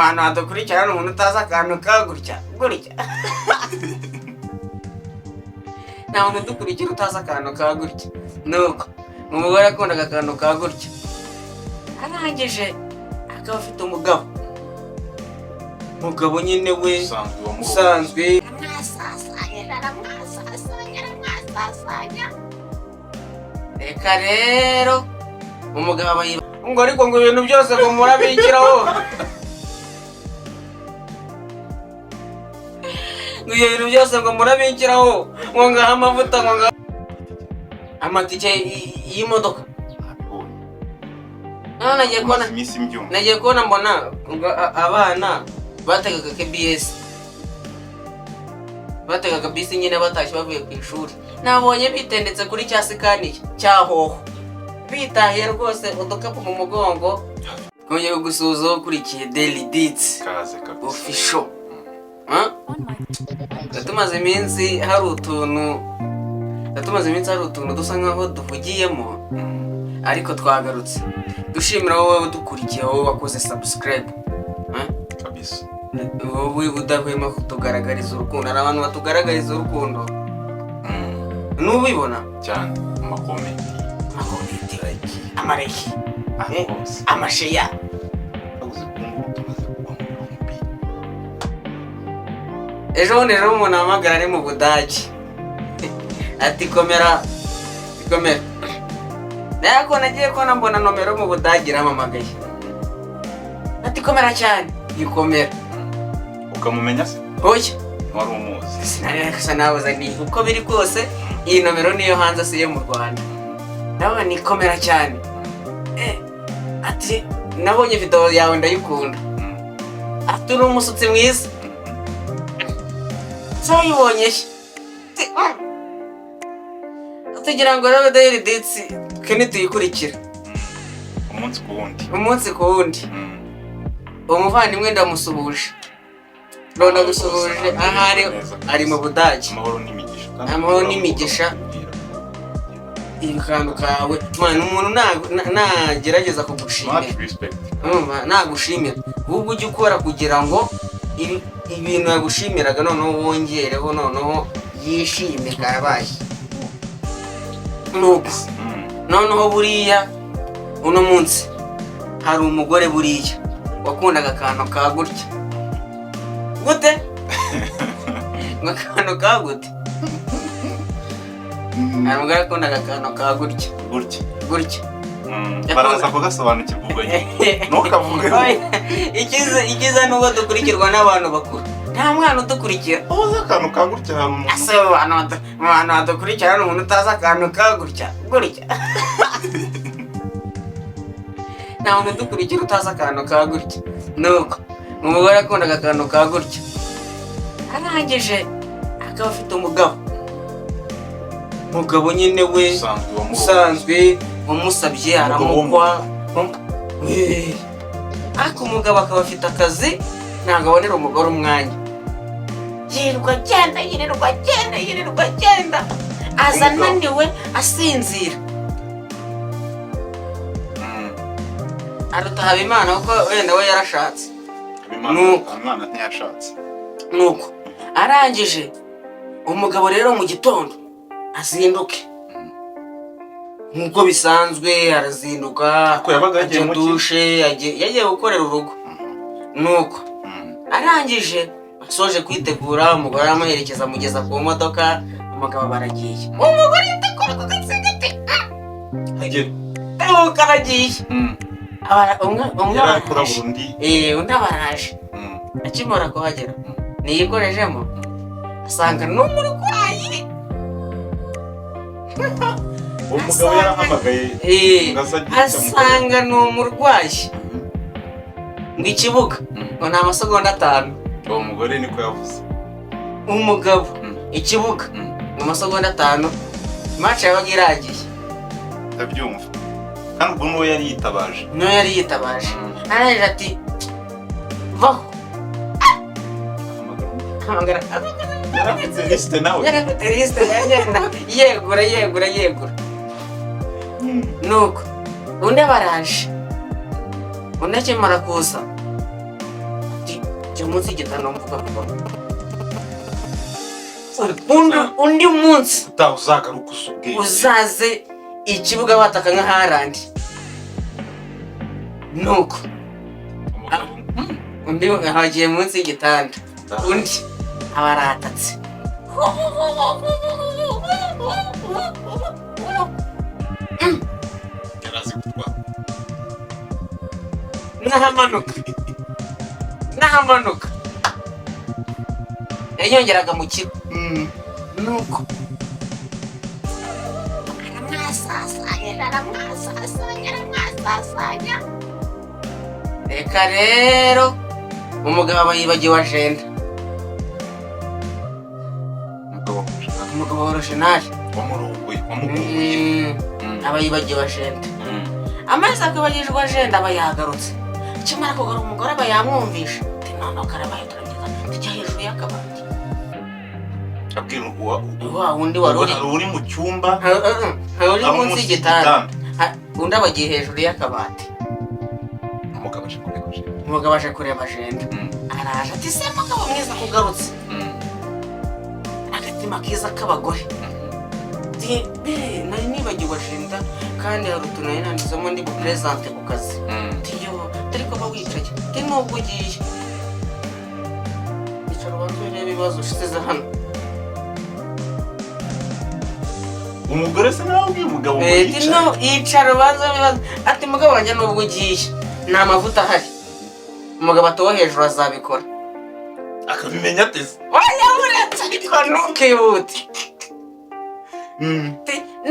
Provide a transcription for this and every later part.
ahantu hadakurikirana umuntu utazi akantu kagutya gutya. Nta muntu dukurikira utazi akantu kagutya. Nuko umugore akundaga akantu kagutya. Arangije akaba afite umugabo nyine we usanzwe aramwasasanya. Reka rero umugabo ngo ariko ngo ibintu byose ngo murabikiraho. Ngo ibintu byose ngo murabikiraho, ngo ngaha amavuta, ngo ngaha amatike y'imodoka. Nagiye kubona mbona abana bategaga KBS, bategaga bisi nyine batashye bavuye ku ishuri. Nabonye bitendetse kuri cya sikani cyahoho, bitahiye rwose udukapu mu mugongo. Twongeye gusuhuza ukurikiye Daily Deeds official. Tumaze iminsi hari utuntu dusa nkaho duvugiyemo, ariko twagarutse dushimira wowe udukurikiye, wowe wakoze subscribe kabisa, wowe udahwema kutugaragariza urukundo. Hari abantu batugaragariza urukundo n'ubibona cyane mu makomenti, amareki, amasheya. Ejo bundi rero umuntu ahamagara ari mu Budage ati komera. Nako nagiye kubona mbona nomero mu Budage iramamagaye ati komera cyane. Yikomera ukamumenya se? Oya, wari umuzi? Sinari kasa nabuze ni uko biri kose iyi nomero niyo hanze se yo mu Rwanda. Nawe ni komera cyane. Ati nabonye video yawe ndayikunda. Ati uri umusutsi mwiza. Sayibonye tugira ngo rero Daily Deeds kene tuyikurikira umunsi ku wundi. Umuvandimwe ndamusuhuje, none gusuhuje ahari ari mu Budage. Amahoro n'imigisha ibikandu kawe mwana. Umuntu nagerageza kugushimira, nagushimira ahubwo ujye ukora kugira ngo ibintu yagushimiraga noneho wongereho, noneho yishime karabaye. Nuko noneho buriya uno munsi hari umugore buriya wakundaga akantu kagutya gute. Ngo akantu kagute, hari umugore akundaga akantu kagutya gutya. Baraza kugasobanukirwa ubwo nyine ntukavuge. Ikiza n'ubwo dukurikirwa n'abantu bakuru, nta mwana udukurikira uzi akantu kagutya. Hari umuntu abantu badukurikira n'umuntu utazi akantu kagutya gutya. Nta muntu udukurikira utazi akantu kagutya. Nuko umugore akundaga akantu kagutya. Arangije akaba afite umugabo nyine we usanzwe wamusabye aramukwa. Ariko umugabo akaba afite akazi, ntabwo abonera umugore umwanya. Yirirwa agenda aza ananiwe asinzira. Aruta Habimana kuko wenda we yarashatse. Umwana ntiyashatse. Nuko arangije umugabo rero mu gitondo azinduke nkuko bisanzwe, arazinduka ajya dushe, yagiye gukorera urugo. Nuko arangije asoje kwitegura, umugore aramuherekeza amugeza ku modoka. Umugabo baragiye, umugore yitegura ku gatsinditi karagiye. Umwe undi abaraje. Akimara kuhagera niyikorejemo asanga n'umurwayi. Umugabo yarahamagaye asanga ni umurwayi ngo ikibuga ngo ni amasegonda 5. Uwo mugore niko yavuze. Umugabo ikibuga mu masegonda 5 match yabaga irangiye. Ndabyumva. Kandi ubwo n'uwo yari yitabaje. Araje ati vaho. Hamagara. Yarafite liste nawe. Yegura. Nuko undi baraje. Undi akimara kuza jya munsi y'igitanda mvuga ko undi munsi uzagaruka usubwe uzaze ikibuga wataka nka Haaland nuko undi hagiye munsi y'igitanda undi abaratatse Nahamanuka yanyongeraga mu kigo nuko aramwasasanya reka rero umugabo aba yibagiwe ajenda umugabo wa Rojenali aba yibagiwe ajenda amaze akwibagijwe ajenda aba yagarutse kimara kugura umugore aba yamwumvisha noneho karabaye turageza tujya hejuru y'akabati abwira wa wundi wari uri mu cyumba uri munsi y'igitanda undi aba agiye hejuru y'akabati umugabo aje kureba ajenda araje ati se mugabo mwiza kugarutse agatima kiza k'abagore nari nibagiwe ajenda kandi hari utuntu nari nanditsemo ndi buperezante ku kazi turi kuba wicaye nubwo ugiye icara ubanza urebe ibibazo ushyize hano umugore se nawe ubwiye umugabo ngo yicara ubanza ibibazo ati mugabo wanjye nubwo ugiye nta mavuta ahari umugabo atowe hejuru azabikora akabimenya ateze uretse ariko ntukihute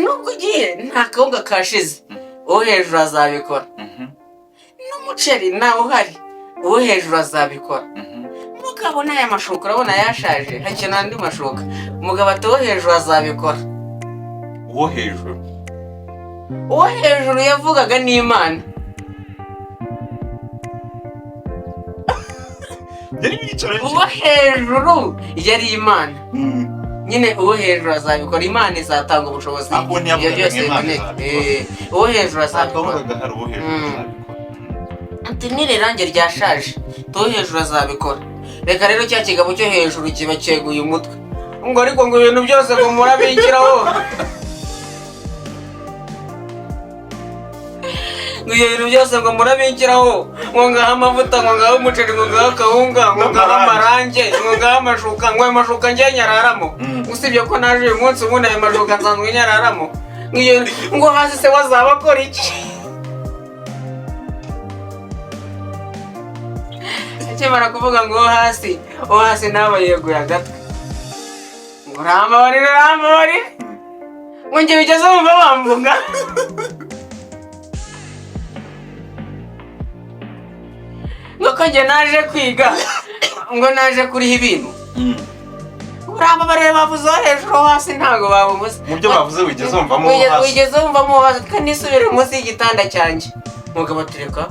nubwo ugiye nta kawunga kashize uwo hejuru azabikora n'umuceri nawe uhari uwo hejuru azabikora umugabo n'aya mashuka urabona yashaje hakenera andi mashuka umugabo ati uwo hejuru azabikora uwo hejuru yavugaga n'Imana uwo hejuru yari Imana nyine uwo hejuru azabikora Imana izatanga ubushobozi ibyo byose uwo hejuru azabikora ati n'irange ryashaje tuwo hejuru azabikora reka rero cya kigabo cyo hejuru kiba cyeguye umutwe ngo ariko ngo ibintu byose ngo murabingiraho ngo ibintu byose ngo murabingiraho ngo ngaho amavuta ngo ngaho umuceri ngo ngaho kawunga ngo ngaho amarange ngo ngaho amashuka ngo ayo mashuka njye nyararamo usibye ko naje uyu munsi ubundi ayo mashuka nsanzwe nyararamo ngo hasi se wazaba akora iki akimara kuvuga ngo hasi nawe yeguye agatwe ngo urambabarire ngo njye bigeze wumva bamvuga ngo ko njye naje kwiga ngo naje kuriha ibintu urambabarire bavuze hejuru hasi ntabwo babuze mu byo bavuze wigeze wumvamo hasi kandi nisubire munsi y'igitanda cyanjye umugabo atereka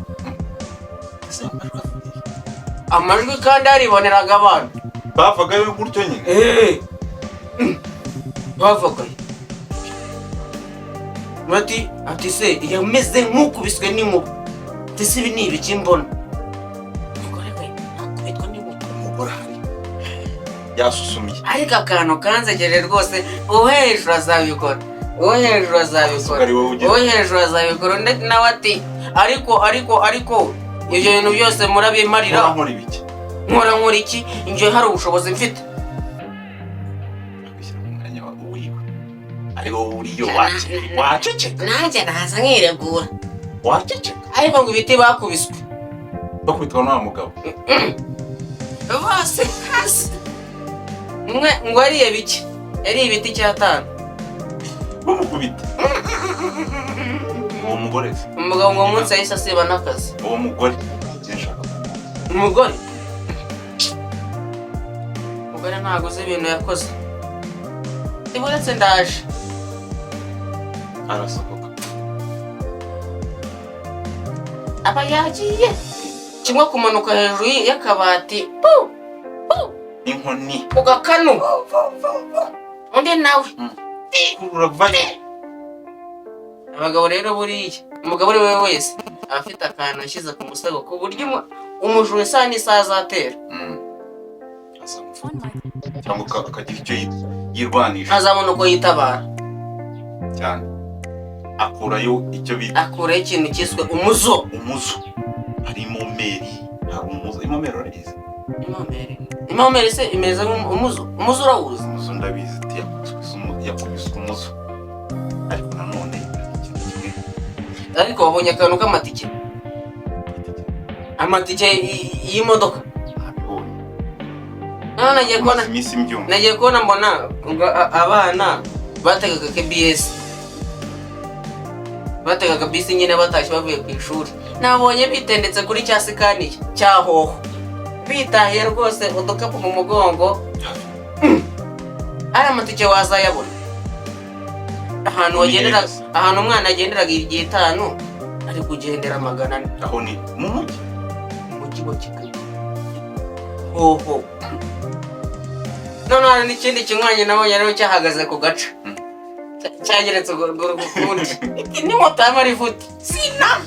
amajwi kandi yariboneraga abantu bavagayo gutyo nyine bavagayo ati se yameze nk'ukubiswe n'inkuba ati se ibi ni ibiki mbona umugore we akubitwa n'inkuba umugore ahari yasusumiye ariko akantu kanzegeje rwose uwo hejuru azabikora undi nawe ati ariko ibyo bintu byose murabimarira nkora iki njye hari ubushobozi mfite ariko uriyo waceceka nanjye naza nkiregura waceceka ariko ngo ibiti bakubiswe bakubitwa n'uwa mugabo bose hasi umwe ngo yariye bike yariye ibiti cy'atanu bamukubita uwo mugore se umugabo ngo munsi yahise asiba n'akazi uwo mugore umugore ntabwo uzi ibintu yakoze uretse ndaje arasohoka aba yagiye kimwe kumanuka hejuru y'akabati inkoni ku gakanu undi nawe uravayo abagabo rero buriya umugabo uri we wese aba afite akantu ashyize ku musego ku buryo umujura isaha n'isaha azatera. cyangwa akagira icyo yirwanisha, azabona uko yitabara cyane akurayo icyo bita akurayo ikintu cyiswe umuzo. hari imomeri, hari umuzo. Imomeri urayizi? Imomeri se imeze nk'umuzo. Umuzo urawuzi? Umuzo ndabizi, yakubise umuzo, ariko nanone ariko wabonye akantu k'amatike, amatike y'imodoka. Nagiye kubona mbona abana bategaga KBS, bategaga bisi nyine batashye bavuye ku ishuri. Nabonye bitendetse kuri cya sikani cya hoho, bitahiye rwose udukapu mu mugongo. Ari amatike wazayabona ahantu wagendera, ahantu umwana agenderaga igihe 5 ari kugendera 400. Aho ni mu mujyi wa Kigali. Hoho. None hari n'ikindi kinywanye nabonye rero cyahagaze ku gaca, cyageretse urukundi. Ni moto y'amarifuti sina,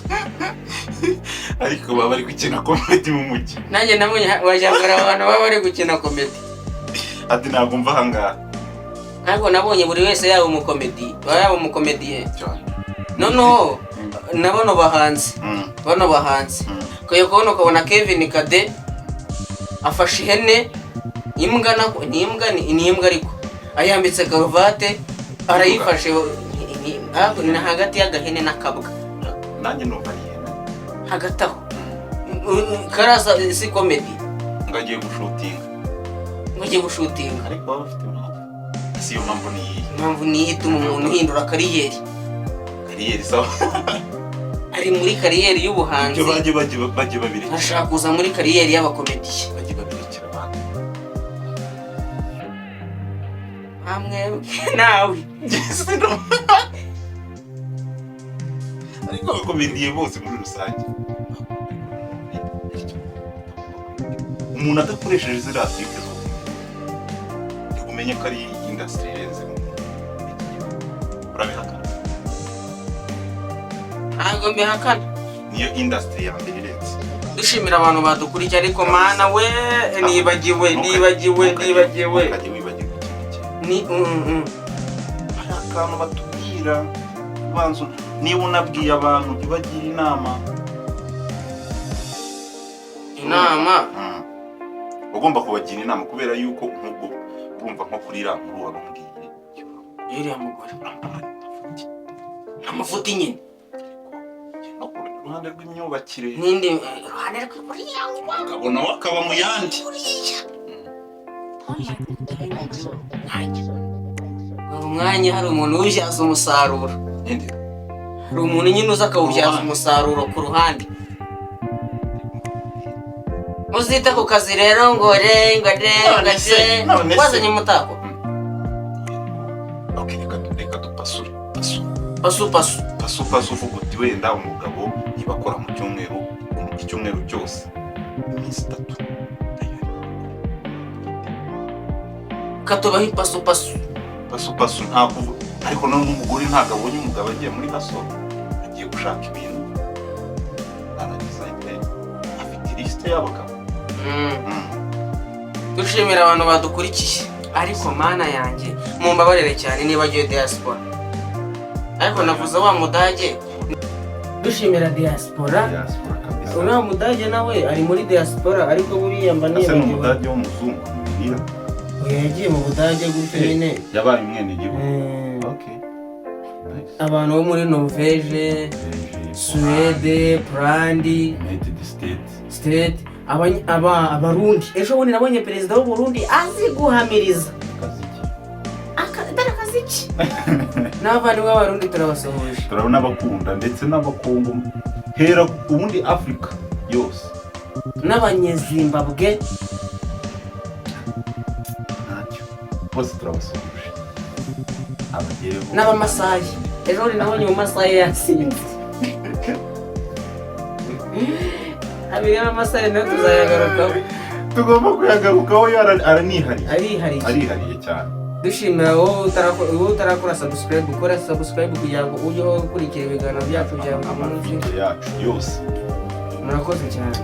ariko baba bari gukina comedy mu mujyi. Nanjye nabonye wajyagara abantu baba bari gukina comedy. Ati ntabwo mva ahangaha. Ntabwo nabonye buri wese yaba umukomedi, yaba umukomediye. Noneho nabano bahanzi, bano bahanzi. Kuye kubona ukabona Kevin Kade afashe ihene, imbwa nako ni imbwa ariko ayambitse karuvate, arayifashe ni hagati y'agahene n'akabwa. Nanjye numva ari ihene hagati aho. Karaza si comedy, ngagiye gushutinga ariko baba bafite impamvu. Si yo mpamvu ni ituma umuntu uhindura kariyeri sawa. Ari muri kariyeri y'ubuhanzi, bajye babiri ashaka kuza muri kariyeri y'abakomediye. Bajye babirikira abantu hamwe nawe. ariko abakomediye bose muri rusange, umuntu adakoresheje ziriya sike zo umenye ko ari industry irenze. Urabihakana? Ntabwo mbihakana, niyo industry ya mbere irenze. Dushimira abantu badukurikiye, ariko mana we nibagiwe ni hari akantu batubwira banzu, niba unabwiye abantu ubagira inama ugomba kubagira inama, kubera yuko nk'ubwo urumva nko kuri Rankuru wabambwiye iriya mugore amafuti nyine no ku ruhande rw'imyubakire n'indi ruhande rw'uriya ukabona wakaba mu yandi. umwanya hari umuntu ubyaza umusaruro, hari umuntu nyine uza akawubyaza umusaruro ku ruhande. Muzita ku kazi rero ngo wazanye umutako. Reka dupasure pasu uvuga uti wenda umugabo ntibakora mu cyumweru cyose iminsi 3 katubaho pasu nta kuvuga. Ariko none umugore ntabwo abonye umugabo agiye muri haso, agiye gushaka ibintu, aragiza afite lisite y'abagabo. Dushimira abantu badukurikiye, ariko mana yanjye mumbabarire cyane nibagiwe diaspora. Ariko navuze wa mudage, dushimira diaspora. Uriya mudage nawe ari muri diaspora, ariko buriya mba nibagiwe. Ase n'umudage w'umuzungu mbwira. Yagiye mu Budage gutyo nyine, yabaye umwene gihugu. Okay. Abantu bo muri Norvège, Suède, Prandi, United States, abarundi. Ejo bundi nabonye perezida w'u Burundi azi guhamiriza. Akaziki. N'abandi b'abarundi turabasohoje. Turabona abakunda ndetse n'abakongo. Hera ubundi Afrika yose. N'abanyezimbabwe. Bose turabasohoje. Abagereho. N'abamasayi. Ejo bundi nabonye mu masayi yasinze. Abireba amasayi nayo tuzayagarukaho. Tugomba kuyagarukaho, arihariye cyane. Dushimira wowe utarakora subscribe, ukora subscribe kugira ngo ujyeho gukurikira ibiganiro byacu bya buri munsi yacu yose. Murakoze cyane.